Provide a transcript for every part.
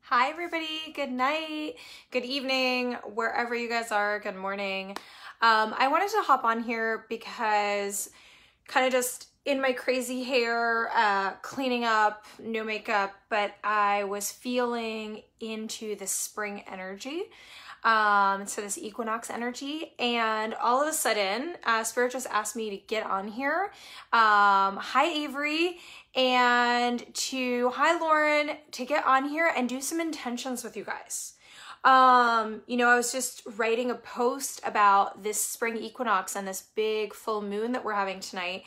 Hi everybody, good night, good evening, wherever you guys are, good morning. I wanted to hop on here because kind of just in my crazy hair, cleaning up, no makeup, but I was feeling into the spring energy. So this equinox energy, and all of a sudden, Spirit just asked me to get on here. Hi Avery, and hi Lauren, to get on here and do some intentions with you guys. I was just writing a post about this spring equinox and this big full moon that we're having tonight.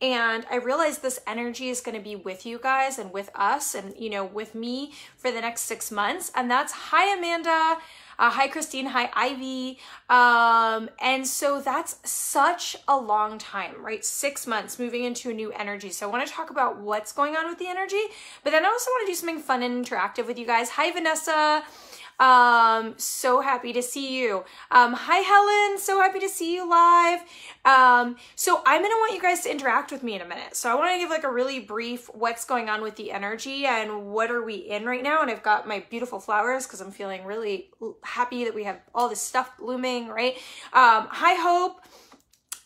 And I realized this energy is going to be with you guys and with us and, with me for the next 6 months. And that's, hi, Amanda. Hi, Christine. Hi, Ivy. And so that's such a long time, right? 6 months moving into a new energy. So I want to talk about what's going on with the energy, but then I also want to do something fun and interactive with you guys. Hi, Vanessa. So happy to see you. Hi, Helen. So happy to see you live. So I'm going to want you guys to interact with me in a minute. So I want to give like a really brief what's going on with the energy and what are we in right now. And I've got my beautiful flowers because I'm feeling really happy that we have all this stuff blooming, right? Hi, Hope.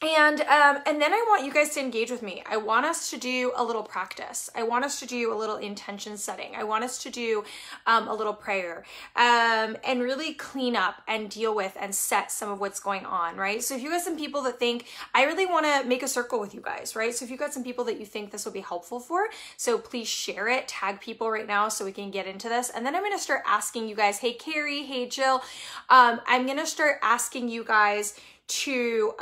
And then I want you guys to engage with me. I want us to do a little practice. I want us to do a little intention setting. I want us to do a little prayer and really clean up and deal with and set some of what's going on, right? So if you got some people that think, I really want to make a circle with you guys, right? So if you've got some people that you think this will be helpful for, so please share it, tag people right now so we can get into this. And then I'm going to start asking you guys, hey, Carrie, hey, Jill, I'm going to start asking you guys to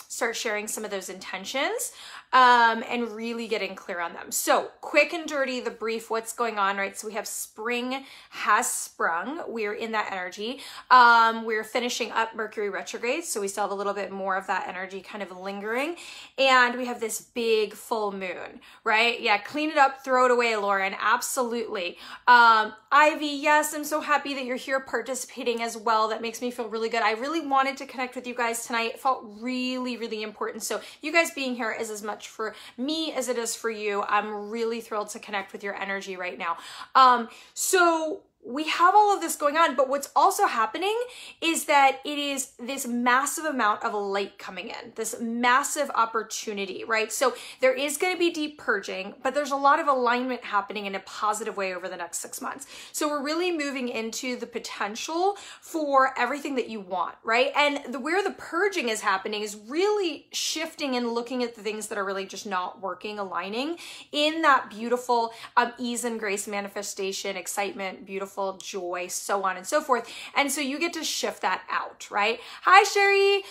start sharing some of those intentions and really getting clear on them. So quick and dirty, the brief, what's going on, right? So we have spring has sprung. We're in that energy. We're finishing up Mercury retrograde. So we still have a little bit more of that energy kind of lingering. And we have this big full moon, right? Yeah, clean it up, throw it away, Lauren. Absolutely. Ivy, yes, I'm so happy that you're here participating as well. That makes me feel really good. I really wanted to connect with you guys tonight. It felt really, really important. So you guys being here is as much for me as it is for you. I'm really thrilled to connect with your energy right now. So we have all of this going on, but what's also happening is that it is this massive amount of light coming in, this massive opportunity, right? So there is going to be deep purging, but there's a lot of alignment happening in a positive way over the next 6 months. So we're really moving into the potential for everything that you want, right? And where the purging is happening is really shifting and looking at the things that are really just not working, aligning in that beautiful ease and grace manifestation, excitement, beautiful joy, so on and so forth. And so you get to shift that out, right? Hi, Sherry.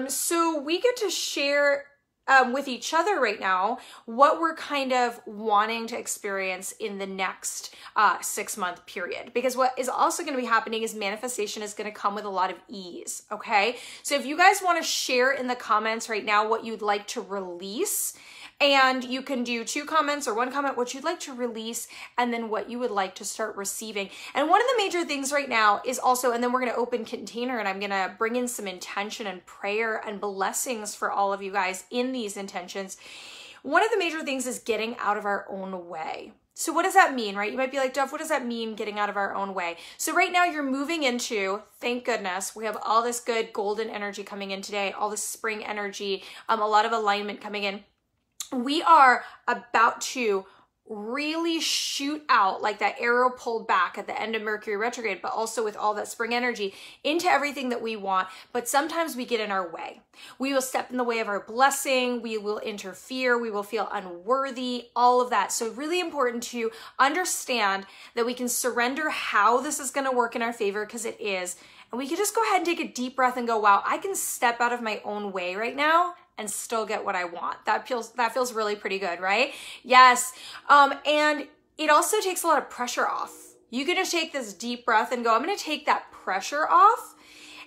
So we get to share with each other right now what we're kind of wanting to experience in the next 6 month period, because what is also going to be happening is manifestation is going to come with a lot of ease. Okay. So if you guys want to share in the comments right now what you'd like to release, and you can do 2 comments or 1 comment, what you'd like to release, and then what you would like to start receiving. And one of the major things right now is also, and then we're going to open container and I'm going to bring in some intention and prayer and blessings for all of you guys in these intentions. One of the major things is getting out of our own way. So what does that mean, right? You might be like, Dov, what does that mean, getting out of our own way? So right now you're moving into, thank goodness, we have all this good golden energy coming in today, all this spring energy, a lot of alignment coming in. We are about to really shoot out like that arrow pulled back at the end of Mercury retrograde, but also with all that spring energy into everything that we want. But sometimes we get in our way. We will step in the way of our blessing. We will interfere. We will feel unworthy, all of that. So really important to understand that we can surrender how this is going to work in our favor, because it is. And we can just go ahead and take a deep breath and go, wow, I can step out of my own way right now and still get what I want. That feels really pretty good, right? Yes. And it also takes a lot of pressure off. You can just take this deep breath and go, I'm going to take that pressure off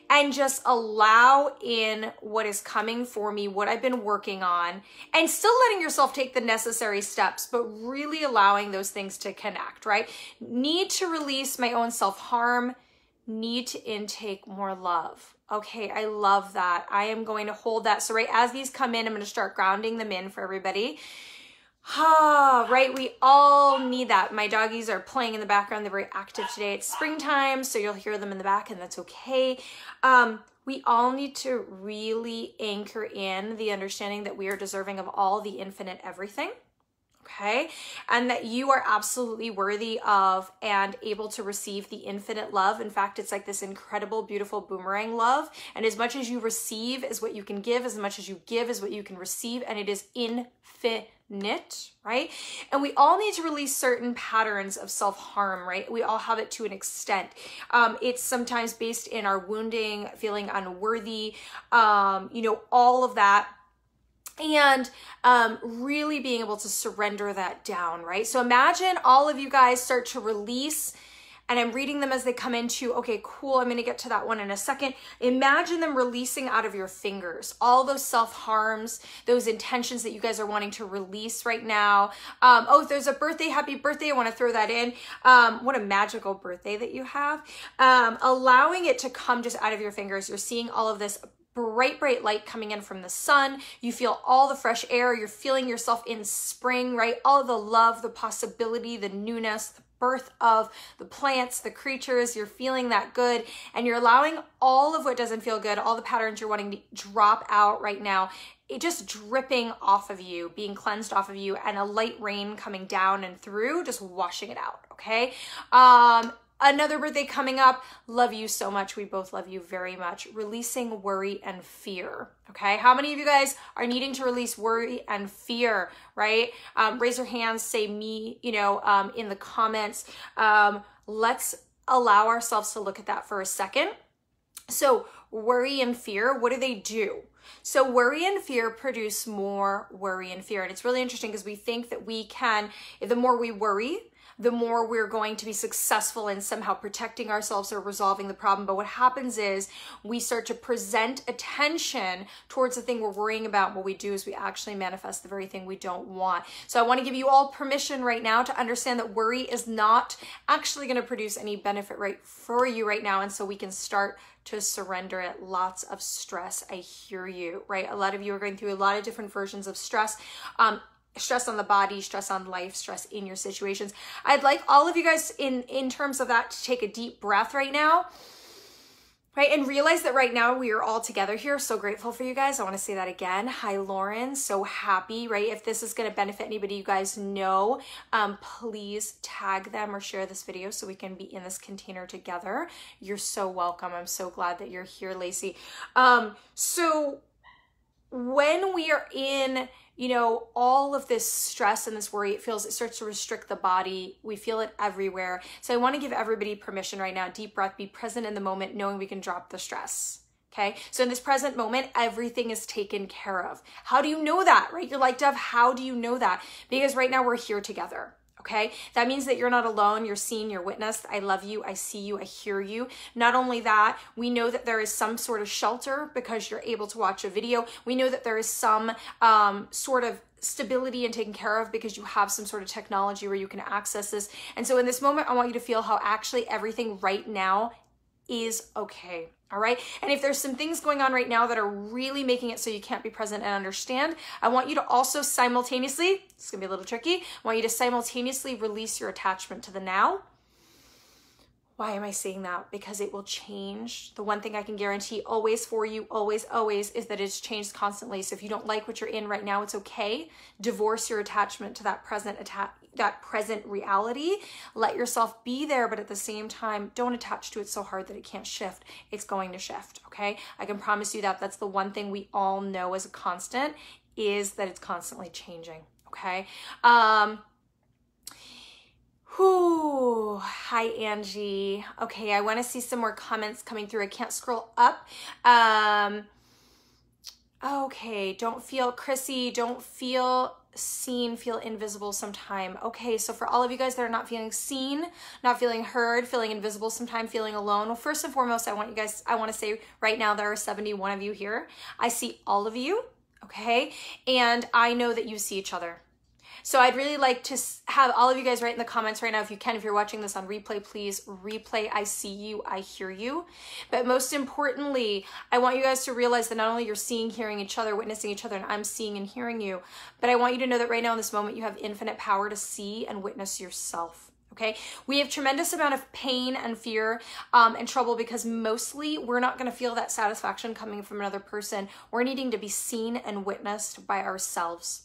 and just allow in what is coming for me, what I've been working on, and still letting yourself take the necessary steps, but really allowing those things to connect, right? Need to release my own self-harm, need to intake more love. Okay, I love that. I am going to hold that. So right as these come in, I'm going to start grounding them in for everybody. Right? We all need that. My doggies are playing in the background. They're very active today. It's springtime, so you'll hear them in the back, and that's okay. We all need to really anchor in the understanding that we are deserving of all the infinite everything. Okay, and that you are absolutely worthy of and able to receive the infinite love. In fact, it's like this incredible, beautiful boomerang love. And as much as you receive is what you can give, as much as you give is what you can receive, and it is infinite, right? And we all need to release certain patterns of self-harm, right? We all have it to an extent. It's sometimes based in our wounding, feeling unworthy, all of that. And really being able to surrender that down, right? So imagine all of you guys start to release, and I'm reading them as they come into, okay, cool, I'm gonna get to that one in a second. Imagine them releasing out of your fingers, all those self-harms, those intentions that you guys are wanting to release right now. Oh, there's a birthday, happy birthday, I wanna throw that in. What a magical birthday that you have. Allowing it to come just out of your fingers. You're seeing all of this bright light coming in from the sun. You feel all the fresh air. You're feeling yourself in spring, right? All the love, the possibility, the newness, the birth of the plants, the creatures. You're feeling that good, and you're allowing all of what doesn't feel good, all the patterns you're wanting to drop out right now, it just dripping off of you, being cleansed off of you, and a light rain coming down and through, just washing it out, okay? Another birthday coming up. Love you so much. We both love you very much. Releasing worry and fear. Okay. How many of you guys are needing to release worry and fear, right? Raise your hands, say me, in the comments. Let's allow ourselves to look at that for a second. So worry and fear, what do? So worry and fear produce more worry and fear. And it's really interesting because we think that we can, the more we worry, the more we're going to be successful in somehow protecting ourselves or resolving the problem. But what happens is we start to present attention towards the thing we're worrying about. What we do is we actually manifest the very thing we don't want. So I want to give you all permission right now to understand that worry is not actually going to produce any benefit for you right now. And so we can start to surrender it. Lots of stress. I hear you, right? A lot of you are going through a lot of different versions of stress. Stress on the body, stress on life, stress in your situations. I'd like all of you guys in terms of that to take a deep breath right now, right? And realize that right now we are all together here. So grateful for you guys. I want to say that again. Hi, Lauren. So happy, right? If this is going to benefit anybody you guys know, please tag them or share this video so we can be in this container together. You're so welcome. I'm so glad that you're here, Lacey. So when we are in all of this stress and this worry, it starts to restrict the body. We feel it everywhere. So I want to give everybody permission right now, deep breath, be present in the moment, knowing we can drop the stress. Okay. So in this present moment, everything is taken care of. How do you know that, right? You're like, Dov, how do you know that? Because right now we're here together. Okay. That means that you're not alone. You're seen, you're witnessed. I love you. I see you. I hear you. Not only that, we know that there is some sort of shelter because you're able to watch a video. We know that there is some sort of stability and taken care of because you have some sort of technology where you can access this. And so in this moment, I want you to feel how actually everything right now is okay. All right. And if there's some things going on right now that are really making it so you can't be present and understand, I want you to also simultaneously, it's gonna be a little tricky, I want you to simultaneously release your attachment to the now. Why am I saying that? Because it will change. The one thing I can guarantee always for you, always, is that it's changed constantly. So if you don't like what you're in right now, it's okay. Divorce your attachment to that present reality. Let yourself be there, but at the same time, don't attach to it so hard that it can't shift. It's going to shift, okay? I can promise you that. That's the one thing we all know as a constant, is that it's constantly changing, okay? Hi, Angie. Okay, I want to see some more comments coming through. I can't scroll up. Okay, Chrissy, don't feel seen, feel invisible sometime. Okay, so for all of you guys that are not feeling seen, not feeling heard, feeling invisible sometime, feeling alone, well, first and foremost, I want to say right now there are 71 of you here. I see all of you, okay? And I know that you see each other. So I'd really like to have all of you guys write in the comments right now, if you can, if you're watching this on replay, please replay, I see you, I hear you. But most importantly, I want you guys to realize that not only you're seeing, hearing each other, witnessing each other, and I'm seeing and hearing you, but I want you to know that right now in this moment, you have infinite power to see and witness yourself. Okay, we have tremendous amount of pain and fear and trouble because mostly we're not going to feel that satisfaction coming from another person. We're needing to be seen and witnessed by ourselves.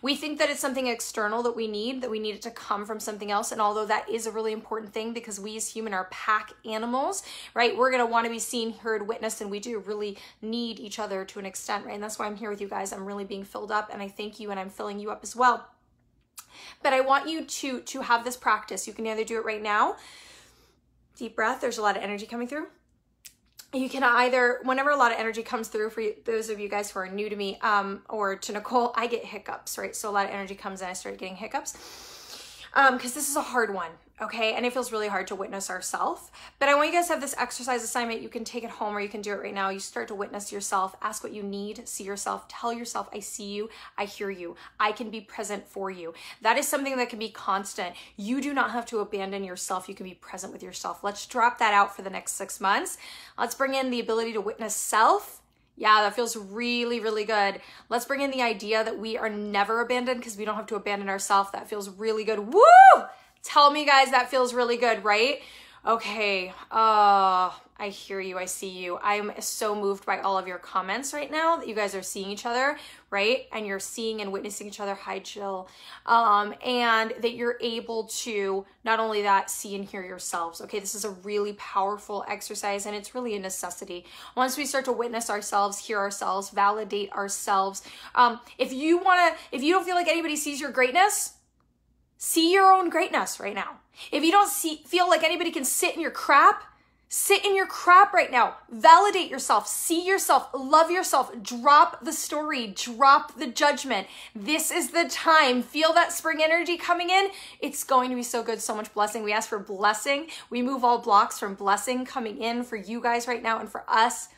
We think that it's something external that we need it to come from something else. And although that is a really important thing because we as human are pack animals, right? We're going to want to be seen, heard, witnessed, and we do really need each other to an extent, right? And that's why I'm here with you guys. I'm really being filled up and I thank you and I'm filling you up as well. But I want you to have this practice. You can either do it right now, deep breath, there's a lot of energy coming through. You can either, whenever a lot of energy comes through, for those of you guys who are new to me or to Nicole, I get hiccups, right? So a lot of energy comes and I start getting hiccups because this is a hard one, okay? And it feels really hard to witness ourselves. But I want you guys to have this exercise assignment. You can take it home or you can do it right now. You start to witness yourself, ask what you need, see yourself, tell yourself, I see you, I hear you, I can be present for you. That is something that can be constant. You do not have to abandon yourself. You can be present with yourself. Let's drop that out for the next 6 months. Let's bring in the ability to witness self. Yeah, that feels really, really good. Let's bring in the idea that we are never abandoned because we don't have to abandon ourselves. That feels really good. Woo! Tell me, guys, that feels really good, right? Okay. I hear you. I see you. I'm so moved by all of your comments right now that you guys are seeing each other, right? And you're seeing and witnessing each other. Hi, Jill. And that you're able to not only that, see and hear yourselves. Okay, this is a really powerful exercise and it's really a necessity. Once we start to witness ourselves, hear ourselves, validate ourselves. If you don't feel like anybody sees your greatness, see your own greatness right now. If you don't feel like anybody can sit in your crap right now. Validate yourself, see yourself, love yourself, drop the story, drop the judgment. This is the time. Feel that spring energy coming in. It's going to be so good, so much blessing. We ask for blessing. We move all blocks from blessing coming in for you guys right now and for us.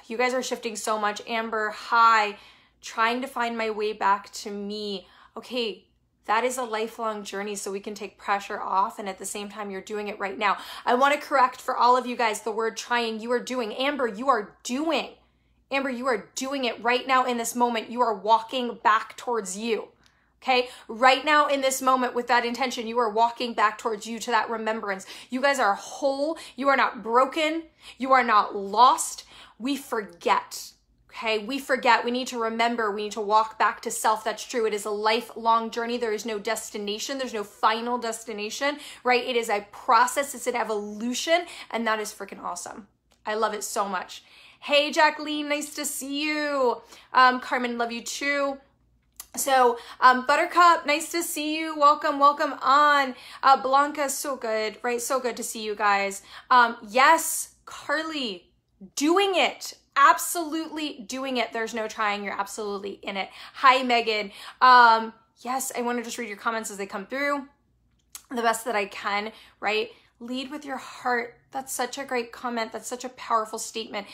You guys are shifting so much. Amber, hi. Trying to find my way back to me. Okay. That is a lifelong journey, so we can take pressure off, and at the same time, you're doing it right now. I want to correct for all of you guys the word trying. You are doing. Amber, you are doing. Amber, you are doing it right now in this moment. You are walking back towards you, okay? Right now in this moment with that intention, you are walking back towards you to that remembrance. You guys are whole. You are not broken. You are not lost. We forget. Okay, we forget, we need to remember, we need to walk back to self. That's true. It is a lifelong journey. There is no destination. There's no final destination, right? It is a process. It's an evolution. And that is freaking awesome. I love it so much. Hey, Jacqueline, nice to see you. Carmen, love you too. So, Buttercup, nice to see you. Welcome, welcome on. Blanca, so good, right? So good to see you guys. Yes, Carly, doing it. Absolutely doing it. There's no trying. You're absolutely in it. Hi, Megan. Yes, I want to just read your comments as they come through the best that I can, right? Lead with your heart. That's such a great comment. That's such a powerful statement.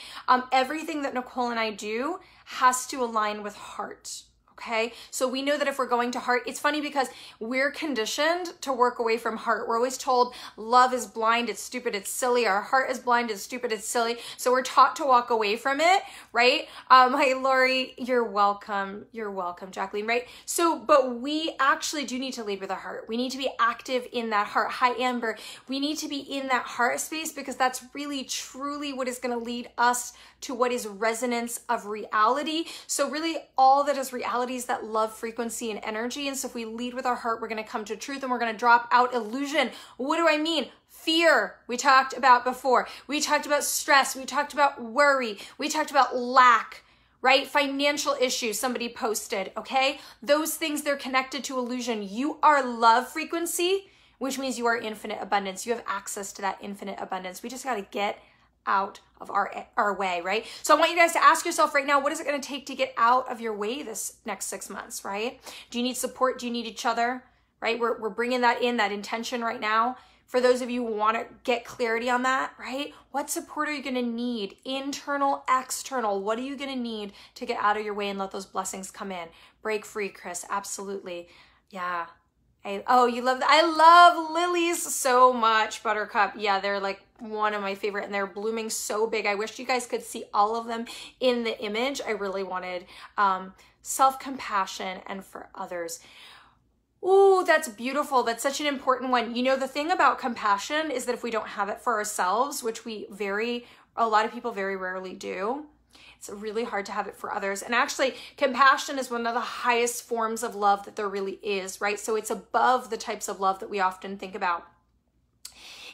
Everything that Nicole and I do has to align with heart. Okay, so we know that if we're going to heart, it's funny because we're conditioned to work away from heart. We're always told love is blind, it's stupid, it's silly. Our heart is blind, it's stupid, it's silly. So we're taught to walk away from it, right? Hi, Lori, you're welcome. You're welcome, Jacqueline, right? So, but we actually do need to lead with our heart. We need to be active in that heart. Hi, Amber. We need to be in that heart space because that's really, truly what is going to lead us to what is resonance of reality. So really all that is reality is that love, frequency, and energy. And so if we lead with our heart, we're going to come to truth and we're going to drop out illusion. What do I mean? Fear, we talked about before. We talked about stress. We talked about worry. We talked about lack, right? Financial issues, somebody posted, okay? Those things, they're connected to illusion. You are love frequency, which means you are infinite abundance. You have access to that infinite abundance. We just got to get out of our way, right? So I want you guys to ask yourself right now, what is it going to take to get out of your way this next 6 months, right? Do you need support? Do you need each other, right? We're bringing that in, that intention right now For those of you who want to get clarity on that, right? What support are you going to need? Internal, external. What are you going to need to get out of your way and let those blessings come in? Break free, Chris. Absolutely. Yeah. Oh, you love that. I love lilies so much, Buttercup. Yeah, they're like one of my favorite, and they're blooming so big. I wish you guys could see all of them in the image. I really wanted self-compassion and for others. Ooh, that's beautiful. That's such an important one. You know, the thing about compassion is that if we don't have it for ourselves, which a lot of people very rarely do, it's really hard to have it for others. And actually, compassion is one of the highest forms of love that there really is, right? So it's above the types of love that we often think about.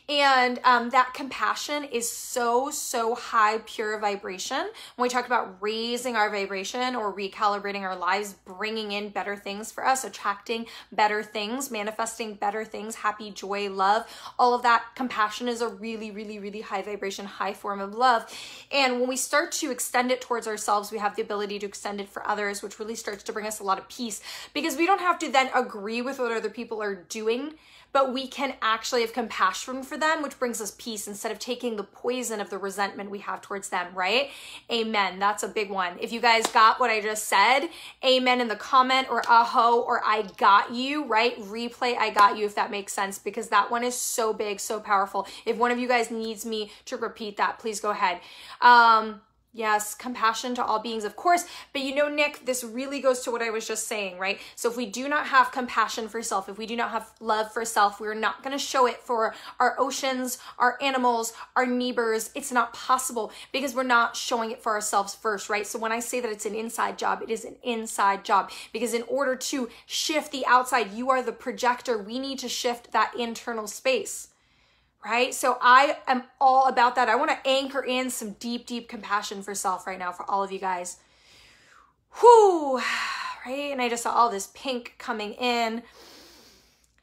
And that compassion is so, so high, pure vibration. When we talk about raising our vibration or recalibrating our lives, bringing in better things for us, attracting better things, manifesting better things, happy, joy, love, all of that, compassion is a really, really, really high vibration, high form of love. And when we start to extend it towards ourselves, we have the ability to extend it for others, which really starts to bring us a lot of peace, because we don't have to then agree with what other people are doing, but we can actually have compassion for them, which brings us peace instead of taking the poison of the resentment we have towards them, right? Amen. That's a big one. If you guys got what I just said, amen in the comment, or aho, or I got you, right? Replay I got you, if that makes sense, because that one is so big, so powerful. If one of you guys needs me to repeat that, please go ahead. Yes, compassion to all beings, of course. But you know, Nick, this really goes to what I was just saying, right? So if we do not have compassion for self, if we do not have love for self, we're not going to show it for our oceans, our animals, our neighbors. It's not possible because we're not showing it for ourselves first, right? So when I say that it's an inside job, it is an inside job, because in order to shift the outside, you are the projector. We need to shift that internal space. Right? So I am all about that. I want to anchor in some deep, deep compassion for self right now for all of you guys. Whoo, right? And I just saw all this pink coming in.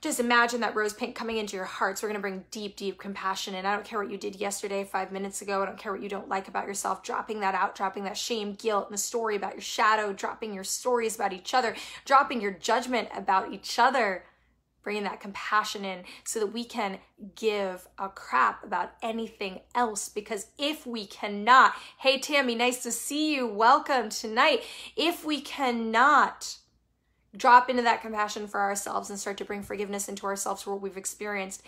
Just imagine that rose pink coming into your heart. So we're going to bring deep, deep compassion in. I don't care what you did yesterday, 5 minutes ago. I don't care what you don't like about yourself. Dropping that out, dropping that shame, guilt, and the story about your shadow, dropping your stories about each other, dropping your judgment about each other. Bringing that compassion in so that we can give a crap about anything else. Because if we cannot, hey Tammy, nice to see you, welcome tonight. If we cannot drop into that compassion for ourselves and start to bring forgiveness into ourselves for what we've experienced,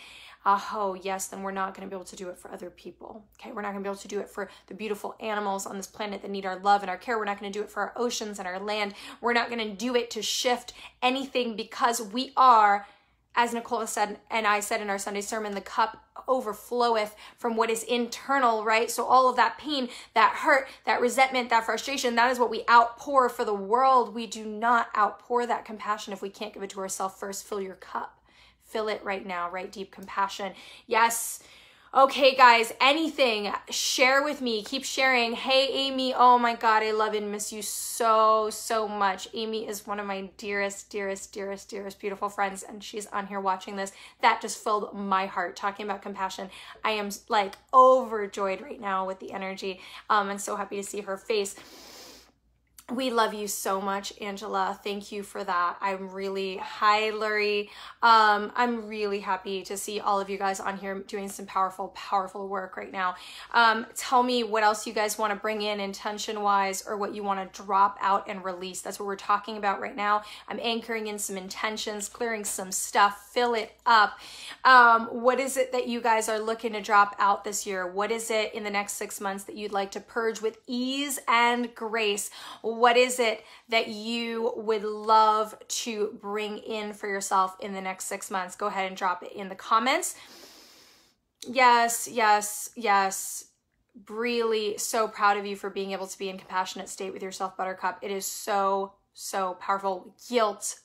yes, then we're not going to be able to do it for other people. Okay, we're not going to be able to do it for the beautiful animals on this planet that need our love and our care. We're not going to do it for our oceans and our land. We're not going to do it to shift anything, because we are, as Nicole said, and I said in our Sunday sermon, the cup overfloweth from what is internal, right? So all of that pain, that hurt, that resentment, that frustration, that is what we outpour for the world. We do not outpour that compassion if we can't give it to ourselves first. Fill your cup. Fill it right now, right? Deep compassion. Yes. Okay, guys, anything, share with me. Keep sharing. Hey, Amy. Oh my God, I love and miss you so, so much. Amy is one of my dearest, dearest, dearest, dearest, beautiful friends, and she's on here watching this. That just filled my heart, talking about compassion. I am like overjoyed right now with the energy. And so happy to see her face. We love you so much, Angela. Thank you for that. I'm really, hi, Lurie. I'm really happy to see all of you guys on here doing some powerful, powerful work right now. Tell me what else you guys want to bring in intention-wise, or what you want to drop out and release. That's what we're talking about right now. I'm anchoring in some intentions, clearing some stuff, fill it up. What is it that you guys are looking to drop out this year? What is it in the next 6 months that you'd like to purge with ease and grace? What is it that you would love to bring in for yourself in the next 6 months? Go ahead and drop it in the comments. Yes, yes, yes. Really so proud of you for being able to be in compassionate state with yourself, Buttercup. It is so, so powerful. Guilt.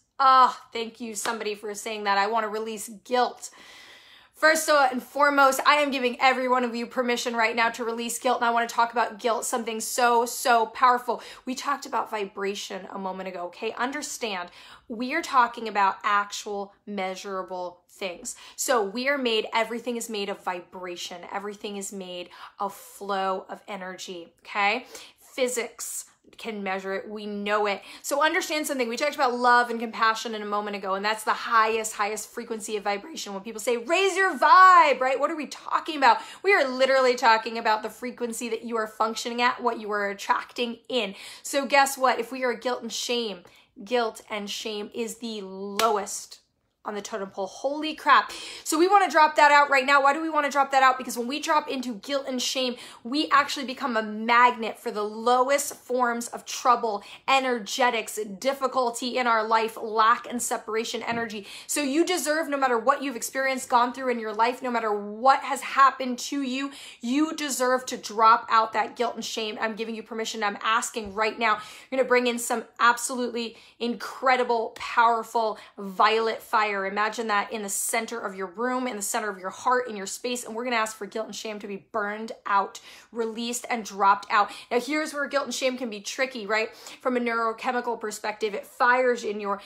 Thank you, somebody, for saying that. I want to release guilt. First and foremost, I am giving every one of you permission right now to release guilt, and I want to talk about guilt, something so, so powerful. We talked about vibration a moment ago, okay? Understand, we are talking about actual measurable things. So we are made, everything is made of vibration. Everything is made of flow of energy, okay? Physics, can measure it. We know it. So understand something. We talked about love and compassion in a moment ago, and that's the highest frequency of vibration. When people say, raise your vibe, right? What are we talking about? We are literally talking about the frequency that you are functioning at, what you are attracting in. So guess what? If we are guilt and shame is the lowest on the totem pole. Holy crap. So we want to drop that out right now. Why do we want to drop that out? Because when we drop into guilt and shame, we actually become a magnet for the lowest forms of trouble, energetics, difficulty in our life, lack and separation energy. So you deserve, no matter what you've experienced, gone through in your life, no matter what has happened to you, you deserve to drop out that guilt and shame. I'm giving you permission. I'm asking right now, you're going to bring in some absolutely incredible, powerful violet fire. Imagine that in the center of your room, in the center of your heart, in your space, and we're going to ask for guilt and shame to be burned out, released, and dropped out. Now, here's where guilt and shame can be tricky, right? From a neurochemical perspective, it fires in your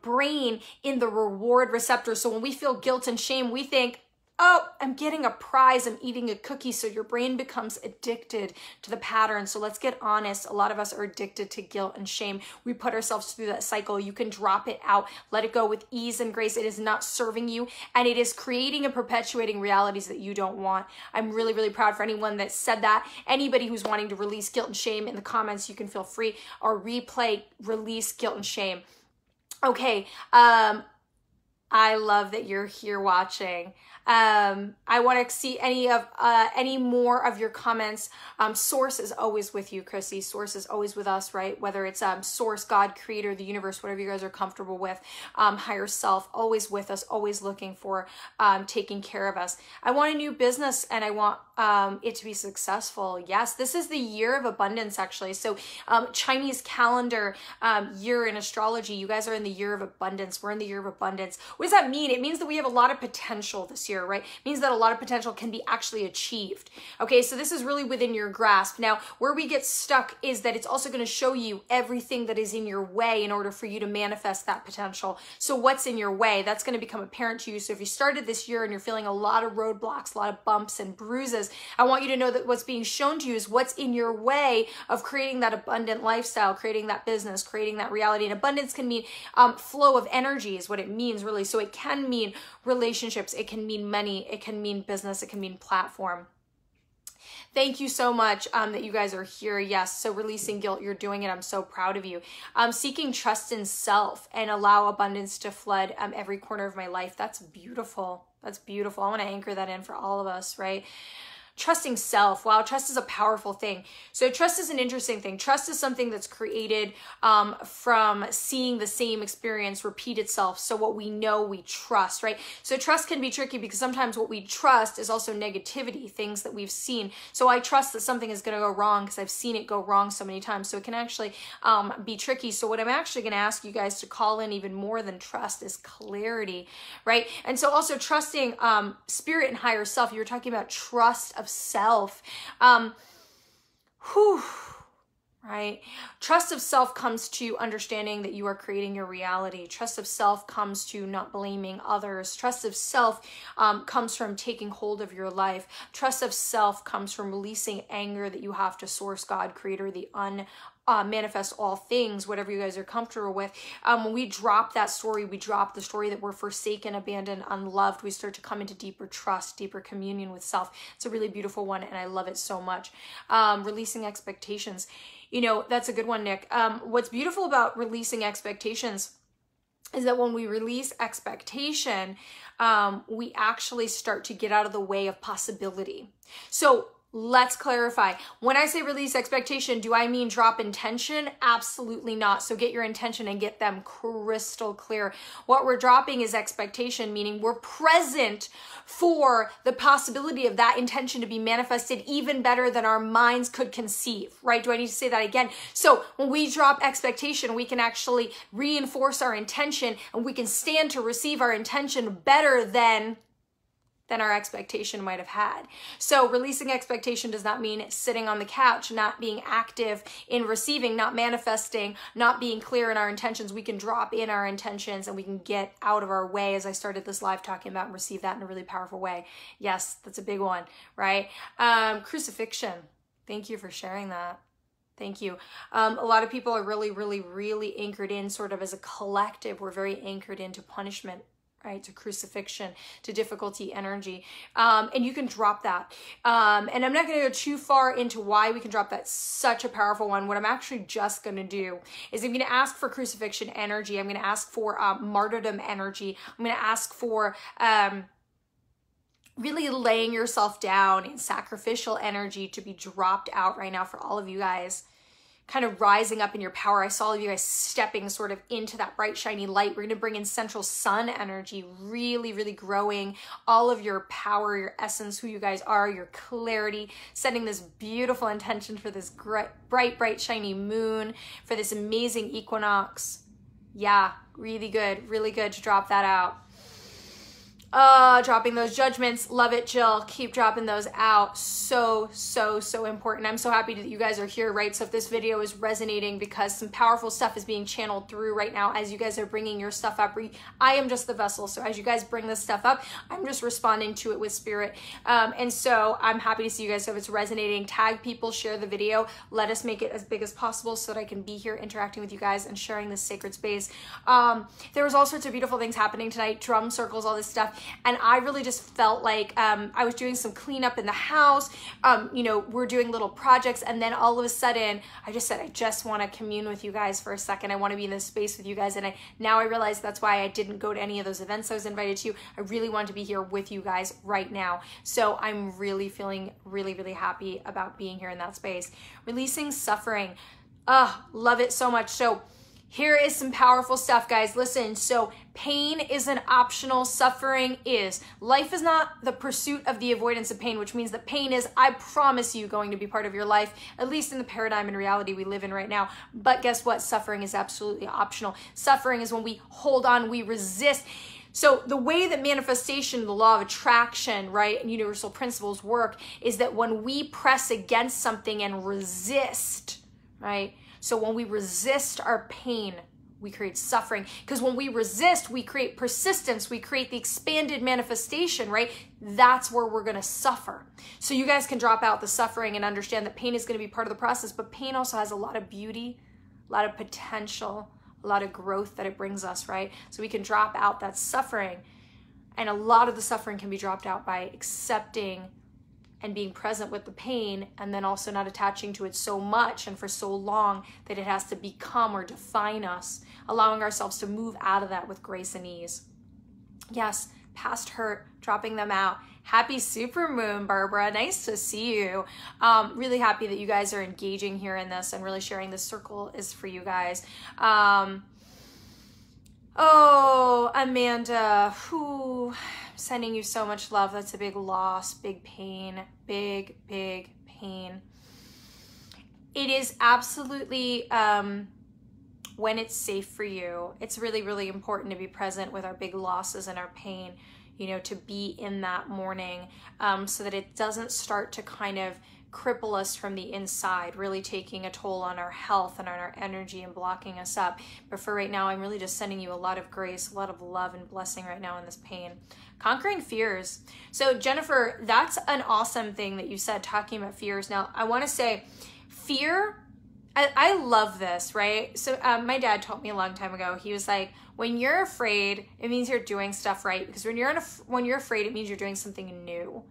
brain in the reward receptor. So when we feel guilt and shame, we think, oh, I'm getting a prize, I'm eating a cookie. So your brain becomes addicted to the pattern. So let's get honest. A lot of us are addicted to guilt and shame. We put ourselves through that cycle. You can drop it out, let it go with ease and grace. It is not serving you, and it is creating and perpetuating realities that you don't want. I'm really, really proud for anyone that said that. Anybody who's wanting to release guilt and shame in the comments, you can feel free or replay, release guilt and shame. Okay. I love that you're here watching. I want to see any more of your comments. Source is always with you, Chrissy. Source is always with us, right? Whether it's source, God, creator, the universe, whatever you guys are comfortable with, higher self, always with us, always looking for taking care of us. I want a new business, and I want it to be successful. Yes, this is the year of abundance, actually. So Chinese calendar year in astrology, you guys are in the year of abundance. We're in the year of abundance. What does that mean? It means that we have a lot of potential this year, right? It means that a lot of potential can be actually achieved. Okay, so this is really within your grasp. Now, where we get stuck is that it's also going to show you everything that is in your way in order for you to manifest that potential. So what's in your way? That's going to become apparent to you. So if you started this year and you're feeling a lot of roadblocks, a lot of bumps and bruises, I want you to know that what's being shown to you is what's in your way of creating that abundant lifestyle, creating that business, creating that reality. And abundance can mean flow of energy is what it means, really. So it can mean relationships, it can mean money, it can mean business, it can mean platform. Thank you so much that you guys are here. Yes, so releasing guilt, you're doing it. I'm so proud of you. Seeking trust in self and allow abundance to flood every corner of my life. That's beautiful. That's beautiful. I want to anchor that in for all of us, right? Trusting self. Wow, trust is a powerful thing. So trust is an interesting thing. Trust is something that's created from seeing the same experience repeat itself. So what we know, we trust, right? So trust can be tricky because sometimes what we trust is also negativity, things that we've seen. So I trust that something is going to go wrong because I've seen it go wrong so many times. So it can actually be tricky. So what I'm actually going to ask you guys to call in even more than trust is clarity, right? And so also trusting spirit and higher self. You were talking about trust of self. Right? Trust of self comes to understanding that you are creating your reality. Trust of self comes to not blaming others. Trust of self comes from taking hold of your life. Trust of self comes from releasing anger that you have to source, God, creator, the manifest all things, whatever you guys are comfortable with. When we drop that story, we drop the story that we're forsaken, abandoned, unloved. We start to come into deeper trust, deeper communion with self. It's a really beautiful one, and I love it so much. Releasing expectations. You know, that's a good one, Nick. What's beautiful about releasing expectations is that when we release expectation, we actually start to get out of the way of possibility. So let's clarify. When I say release expectation, do I mean drop intention? Absolutely not. So get your intention and get them crystal clear. What we're dropping is expectation, meaning we're present for the possibility of that intention to be manifested even better than our minds could conceive, right? Do I need to say that again? So when we drop expectation, we can actually reinforce our intention, and we can stand to receive our intention better than our expectation might have had. So releasing expectation does not mean sitting on the couch, not being active in receiving, not manifesting, not being clear in our intentions. We can drop in our intentions and we can get out of our way, as I started this live talking about, and receive that in a really powerful way. Yes, that's a big one, right? Crucifixion. Thank you for sharing that. Thank you. A lot of people are really anchored in sort of as a collective. We're very anchored into punishment, right? To crucifixion, to difficulty energy. And you can drop that. And I'm not going to go too far into why we can drop that. Such a powerful one. What I'm actually just going to do is I'm going to ask for crucifixion energy. I'm going to ask for martyrdom energy. I'm going to ask for really laying yourself down in sacrificial energy to be dropped out right now for all of you guys. Kind of rising up in your power. I saw all of you guys stepping sort of into that bright, shiny light. We're going to bring in central sun energy, really growing all of your power, your essence, who you guys are, your clarity, setting this beautiful intention for this bright, shiny moon, for this amazing equinox. Yeah, really good to drop that out. Dropping those judgments. Love it, Jill. Keep dropping those out. So important. I'm so happy that you guys are here, right? So if this video is resonating because some powerful stuff is being channeled through right now as you guys are bringing your stuff up. I am just the vessel. So as you guys bring this stuff up, I'm just responding to it with spirit. And so I'm happy to see you guys. So if it's resonating, tag people, share the video. Let us make it as big as possible so that I can be here interacting with you guys and sharing this sacred space. There was all sorts of beautiful things happening tonight, drum circles, all this stuff. And I really just felt like I was doing some cleanup in the house. You know, we're doing little projects. And then all of a sudden, I just said, I just want to commune with you guys for a second. I want to be in this space with you guys. And now I realize that's why I didn't go to any of those events I was invited to. I really wanted to be here with you guys right now. So I'm really feeling really happy about being here in that space. Releasing suffering. Love it so much. So here is some powerful stuff, guys. Listen, so pain isn't optional, suffering is. Life is not the pursuit of the avoidance of pain, which means that pain is, I promise you, going to be part of your life, at least in the paradigm and reality we live in right now. But guess what? Suffering is absolutely optional. Suffering is when we hold on, we resist. So the way that manifestation, the law of attraction, right, and universal principles work is that when we press against something and resist, right? So when we resist our pain, we create suffering. Because when we resist, we create persistence. We create the expanded manifestation, right? That's where we're going to suffer. So you guys can drop out the suffering and understand that pain is going to be part of the process. But pain also has a lot of beauty, a lot of potential, a lot of growth that it brings us, right? So we can drop out that suffering. And a lot of the suffering can be dropped out by accepting and being present with the pain, and then also not attaching to it so much and for so long that it has to become or define us, allowing ourselves to move out of that with grace and ease. Yes, past hurt, dropping them out. Happy supermoon, Barbara. Nice to see you. Really happy that you guys are engaging here in this and really sharing this circle is for you guys. Oh, Amanda, whew, sending you so much love. That's a big loss, big pain, big pain. It is absolutely, when it's safe for you, it's really important to be present with our big losses and our pain, you know, to be in that mourning, so that it doesn't start to kind of cripple us from the inside, really taking a toll on our health and on our energy and blocking us up. But for right now, I'm really just sending you a lot of grace, a lot of love and blessing right now in this pain. Conquering fears. So Jennifer, that's an awesome thing that you said, talking about fears. Now, I want to say fear, I love this, right? So my dad told me a long time ago, he was like, when you're afraid, it means you're doing stuff right. Because when you're afraid, it means you're doing something new.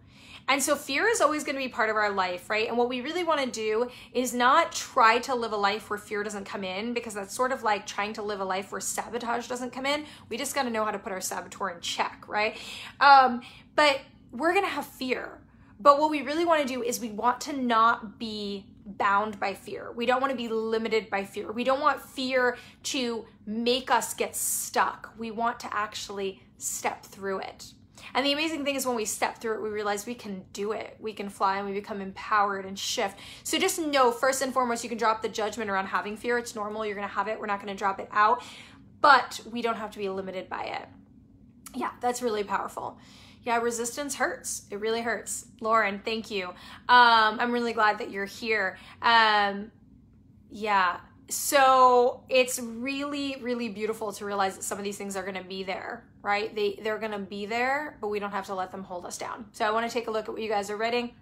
And so fear is always going to be part of our life, right? And what we really want to do is not try to live a life where fear doesn't come in, because that's sort of like trying to live a life where sabotage doesn't come in. We just got to know how to put our saboteur in check, right? But we're going to have fear. But what we really want to do is we want to not be bound by fear. We don't want to be limited by fear. We don't want fear to make us get stuck. We want to actually step through it. And the amazing thing is when we step through it, we realize we can do it. We can fly and we become empowered and shift. So just know, first and foremost, you can drop the judgment around having fear. It's normal. You're going to have it. We're not going to drop it out. But we don't have to be limited by it. Yeah, that's really powerful. Yeah, resistance hurts. It really hurts. Lauren, thank you. I'm really glad that you're here. Yeah. So it's really beautiful to realize that some of these things are going to be there, right? They're going to be there, but we don't have to let them hold us down. So I want to take a look at what you guys are writing.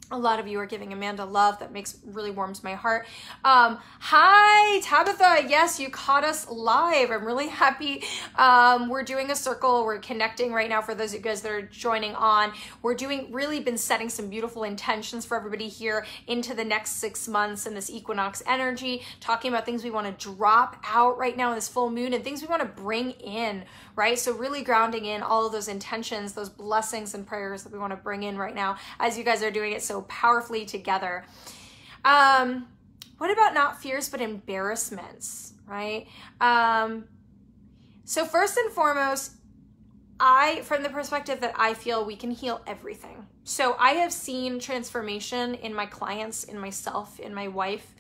A lot of you are giving Amanda love. That really warms my heart. Hi, Tabitha. Yes, you caught us live. I'm really happy. We're doing a circle. We're connecting right now for those of you guys that are joining on. We're really been setting some beautiful intentions for everybody here into the next 6 months in this equinox energy, talking about things we want to drop out right now in this full moon and things we want to bring in, right? So really grounding in all of those intentions, those blessings and prayers that we want to bring in right now as you guys are doing it so powerfully together. What about not fears but embarrassments, right? So first and foremost, from the perspective that I feel we can heal everything. So I have seen transformation in my clients, in myself, in my wife,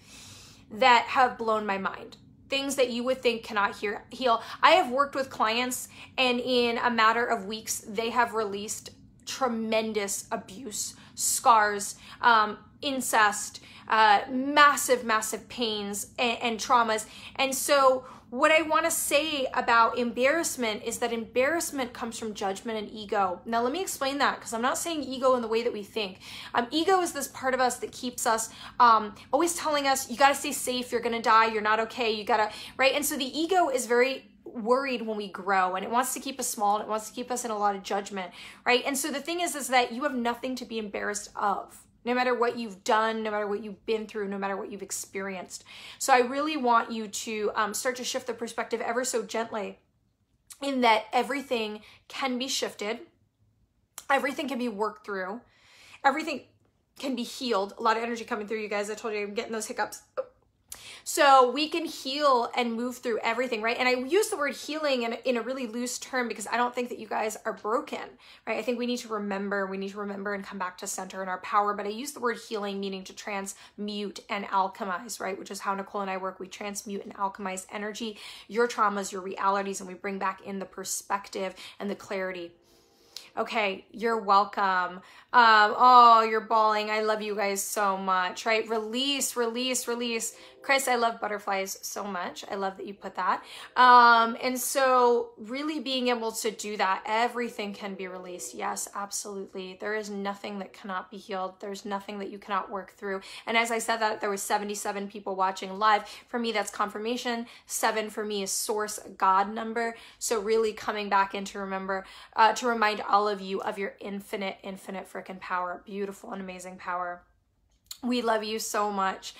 that have blown my mind. Things that you would think cannot heal. I have worked with clients, and in a matter of weeks, they have released tremendous abuse, scars, incest, massive pains and traumas. And so what I want to say about embarrassment is that embarrassment comes from judgment and ego. Now, let me explain that, because I'm not saying ego in the way that we think. Ego is this part of us that keeps us always telling us, you got to stay safe, you're going to die, you're not okay, you got to, right? And so the ego is very worried when we grow, and it wants to keep us small, and it wants to keep us in a lot of judgment, right? And so the thing is that you have nothing to be embarrassed of. No matter what you've done, no matter what you've been through, no matter what you've experienced. So I really want you to start to shift the perspective ever so gently, in that everything can be shifted. Everything can be worked through. Everything can be healed. A lot of energy coming through, you guys. I told you I'm getting those hiccups. So we can heal and move through everything, right? And I use the word healing in a really loose term because I don't think that you guys are broken, right? I think we need to remember and come back to center in our power. But I use the word healing meaning to transmute and alchemize, right? Which is how Nicole and I work. We transmute and alchemize energy, your traumas, your realities, and we bring back in the perspective and the clarity. Okay, you're welcome. Oh, you're bawling. I love you guys so much, right? Release. Chris, I love butterflies so much. I love that you put that. And so really being able to do that, everything can be released. Yes, absolutely. There is nothing that cannot be healed. There's nothing that you cannot work through. And as I said that, there was 77 people watching live. For me, that's confirmation. 7 for me is source God number. So really coming back in to remind all of you of your infinite freaking power. Beautiful and amazing power. We love you so much.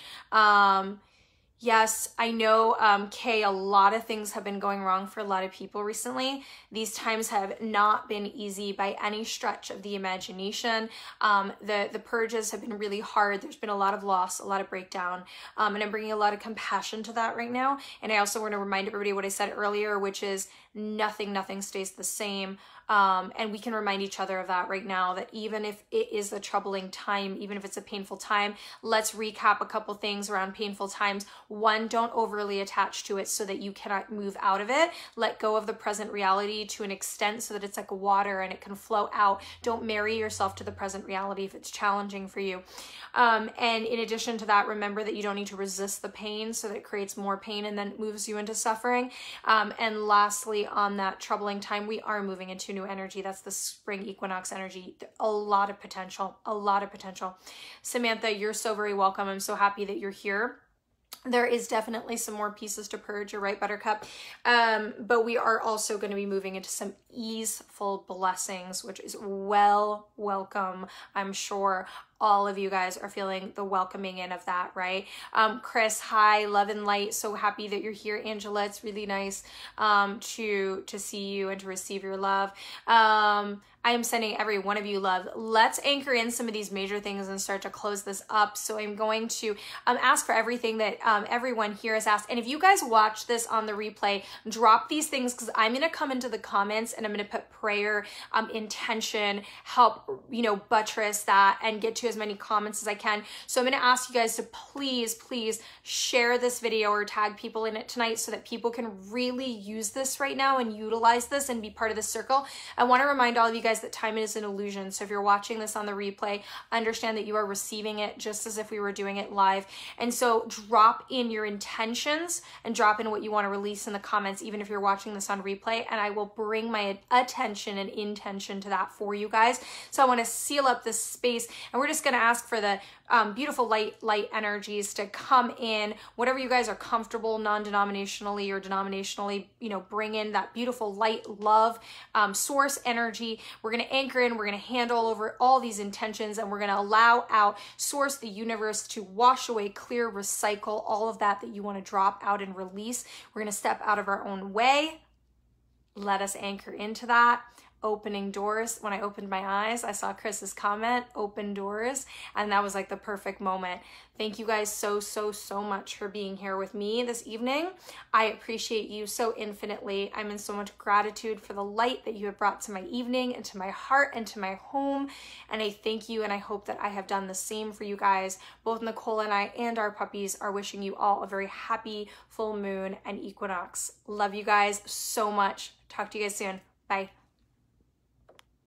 Yes, I know, Kay, a lot of things have been going wrong for a lot of people recently. These times have not been easy by any stretch of the imagination. The purges have been really hard. There's been a lot of loss, a lot of breakdown, and I'm bringing a lot of compassion to that right now. And I also want to remind everybody what I said earlier, which is nothing stays the same. And we can remind each other of that right now, that even if it is a troubling time, even if it's a painful time, let's recap a couple things around painful times. 1, don't overly attach to it so that you cannot move out of it. Let go of the present reality to an extent so that it's like water and it can flow out. Don't marry yourself to the present reality if it's challenging for you. And in addition to that, remember that you don't need to resist the pain so that it creates more pain and then moves you into suffering. And lastly, on that troubling time, we are moving into new energy. That's the spring equinox energy. A lot of potential. Samantha, you're so very welcome. I'm so happy that you're here. There is definitely some more pieces to purge, you're right, Buttercup. But we are also going to be moving into some easeful blessings, which is welcome. I'm sure all of you guys are feeling the welcoming in of that, right? Chris, hi, love and light. So happy that you're here. Angela, it's really nice to see you and to receive your love. I am sending every one of you love. Let's anchor in some of these major things and start to close this up. So I'm going to ask for everything that everyone here has asked. And if you guys watch this on the replay, drop these things, because I'm going to come into the comments and I'm going to put prayer, intention, help, buttress that and get to as many comments as I can. So I'm going to ask you guys to please share this video or tag people in it tonight so that people can really use this right now and utilize this and be part of the circle. I want to remind all of you guys that time is an illusion. So if you're watching this on the replay, understand that you are receiving it just as if we were doing it live. And so drop in your intentions and drop in what you want to release in the comments, even if you're watching this on replay, and I will bring my attention and intention to that for you guys. So I want to seal up this space, and we're just just going to ask for the beautiful light energies to come in, whatever you guys are comfortable non-denominationally or denominationally, you know, bring in that beautiful light, love, source energy. We're going to anchor in, we're going to handle over all these intentions, and we're going to allow out source, the universe, to wash away, clear, recycle all of that you want to drop out and release. We're going to step out of our own way. Let us anchor into that. Opening doors. When I opened my eyes, I saw Chris's comment, open doors, and that was like the perfect moment. Thank you guys so much for being here with me this evening. I appreciate you so infinitely. I'm in so much gratitude for the light that you have brought to my evening and to my heart and to my home, and I thank you, and I hope that I have done the same for you guys. Both Nicole and I and our puppies are wishing you all a very happy full moon and equinox. Love you guys so much. Talk to you guys soon. Bye.